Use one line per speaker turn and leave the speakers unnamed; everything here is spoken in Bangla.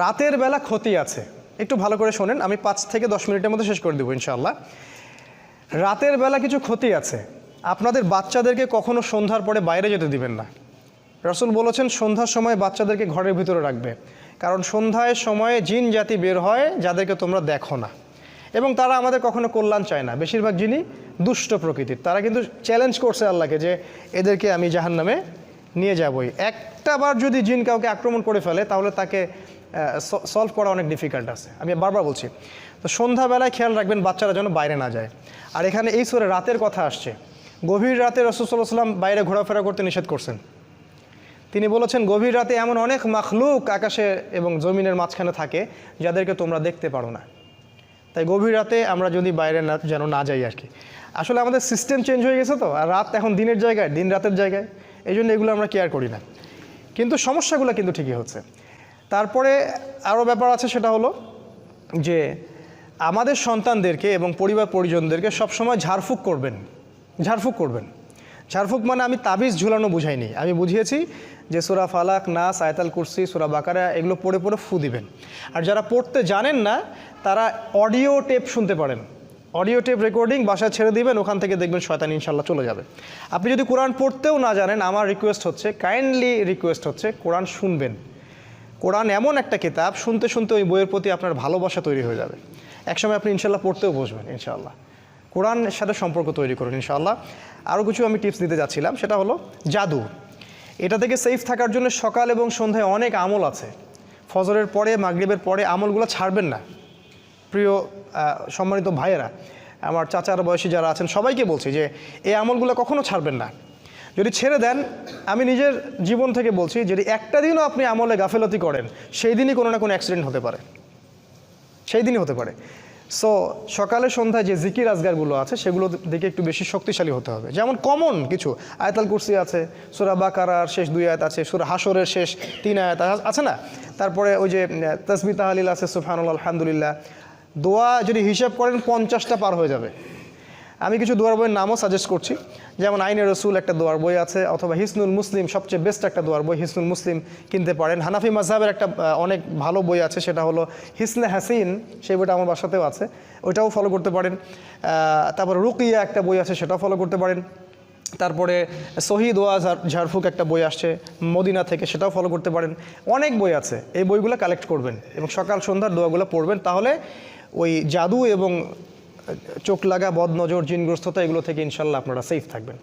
রাতের বেলা ক্ষতি আছে, একটু ভালো করে শোনেন, আমি 5 থেকে 10 মিনিটের মধ্যে শেষ করে দেবো ইনশাআল্লাহ। রাতের বেলা কিছু ক্ষতি আছে। আপনাদের বাচ্চাদেরকে কখনো সন্ধ্যার পরে বাইরে যেতে দিবেন না। রাসূল বলেছেন সন্ধ্যার সময় বাচ্চাদেরকে ঘরের ভিতরে রাখবে, কারণ সন্ধ্যায় সময়ে জিন জাতি বের হয় যাদেরকে তোমরা দেখো না, এবং তারা আমাদের কখনো কল্যাণ চায় না। বেশিরভাগ জিনই দুষ্ট প্রকৃতির। তারা কিন্তু চ্যালেঞ্জ করছে আল্লাহকে যে এদেরকে আমি জাহান্নামে নিয়ে যাবই। একটা বার যদি জিন কাউকে আক্রমণ করে ফেলে তাহলে তাকে সলভ করা অনেক ডিফিকাল্ট আছে। আমি বারবার বলছি, তো সন্ধ্যাবেলায় খেয়াল রাখবেন বাচ্চারা যেন বাইরে না যায়। আর এখানে এই সূরায় রাতের কথা আসছে। গভীর রাতে রাসূল সাল্লাল্লাহু আলাইহি ওয়াসাল্লাম বাইরে ঘোরাফেরা করতে নিষেধ করছেন। তিনি বলেছেন গভীর রাতে এমন অনেক মাখলুক আকাশে এবং জমিনের মাঝখানে থাকে যাদেরকে তোমরা দেখতে পারো না। তাই গভীর রাতে আমরা যদি বাইরে যেন না যাই আর কি। আসলে আমাদের সিস্টেম চেঞ্জ হয়ে গেছে তো, আর রাত এখন দিনের জায়গায়, দিন রাতের জায়গায়, এই জন্য এগুলো আমরা কেয়ার করি না। কিন্তু সমস্যাগুলো কিন্তু ঠিকই হচ্ছে। তারপরে আরও ব্যাপার আছে, সেটা হলো যে আমাদের সন্তানদেরকে এবং পরিবার পরিজনদেরকে সবসময় ঝাড়ফুঁক করবেন। ঝাড়ফুঁক করবেন, ঝাড়ফুঁক মানে আমি তাবিজ ঝুলানো বুঝাইনি, আমি বুঝিয়েছি যে সূরা ফালাক, নাস, আয়াতুল কুরসি, সূরা বাকারা এগুলো পড়ে পড়ে ফু দিবেন। আর যারা পড়তে জানেন না তারা অডিও টেপ শুনতে পারেন, অডিও টেপ রেকর্ডিং বাসায় ছেড়ে দিবেন, ওখান থেকে দেখবেন শয়তান ইনশাল্লাহ চলে যাবে। আপনি যদি কোরআন পড়তেও না জানেন, আমার রিকোয়েস্ট হচ্ছে, কাইন্ডলি রিকোয়েস্ট হচ্ছে, কোরআন শুনবেন। কোরআন এমন একটা কিতাব, শুনতে শুনতে ওই বইয়ের প্রতি আপনার ভালোবাসা তৈরি হয়ে যাবে। একসময় আপনি ইনশাল্লাহ পড়তেও বসবেন ইনশাআল্লাহ। কোরআনের সাথে সম্পর্ক তৈরি করুন ইনশাআল্লাহ। আরও কিছু আমি টিপস দিতে যাচ্ছিলাম, সেটা হলো জাদু। এটা থেকে সেফ থাকার জন্য সকাল এবং সন্ধ্যায় অনেক আমল আছে। ফজরের পরে, মাগরিবের পরে আমলগুলো ছাড়বেন না। প্রিয় সম্মানিত ভাইয়েরা, আমার চাচার বয়সী যারা আছেন সবাইকে বলছি যে এই আমলগুলো কখনো ছাড়বেন না। যদি ছেড়ে দেন, আমি নিজের জীবন থেকে বলছি, যদি একটা দিনও আপনি আমলে গাফেলতি করেন, সেই দিনই কোনো না কোনো অ্যাক্সিডেন্ট হতে পারে, সেই দিনই হতে পারে। সো সকালে সন্ধ্যায় যে জিকির আজগারগুলো আছে সেগুলো দিকে একটু বেশি শক্তিশালী হতে হবে। যেমন কমন কিছু, আয়াতুল কুরসি আছে, সূরা বাকারার শেষ 2 আয়াত আছে, সূরা হাশরের শেষ 3 আয়াত আছে না, তারপরে ওই যে তাসবিহ তাহলিল আছে, সুবহানাল্লাহ, আলহামদুলিল্লাহ। দোয়া যদি হিসাব করেন 50টা পার হয়ে যাবে। আমি কিছু দোয়ার বইয়ের নামও সাজেস্ট করছি, যেমন আইনে রসুল একটা দোয়ার বই আছে, অথবা হিসনুল মুসলিম সবচেয়ে বেস্ট একটা দোয়ার বই, হিসনুল মুসলিম কিনতে পারেন। হানাফি মাযহাবের একটা অনেক ভালো বই আছে, সেটা হলো হিসনে হাসিন, সেই বইটা আমার বাসাতেও আছে, ওইটাও ফলো করতে পারেন। তারপরে রুকিয়া একটা বই আছে, সেটাও ফলো করতে পারেন। তারপরে সহি দোয়া ঝাড়ফুঁক একটা বই আসছে মদিনা থেকে, সেটাও ফলো করতে পারেন। অনেক বই আছে, এই বইগুলো কালেক্ট করবেন এবং সকাল সন্ধ্যার দোয়াগুলো পড়বেন, তাহলে ওই জাদু এবং চোখ লাগা, বদনজর, জিনগ্রস্ততা এগুলো থেকে ইনশাল্লাহ আপনারা সেফ থাকবেন।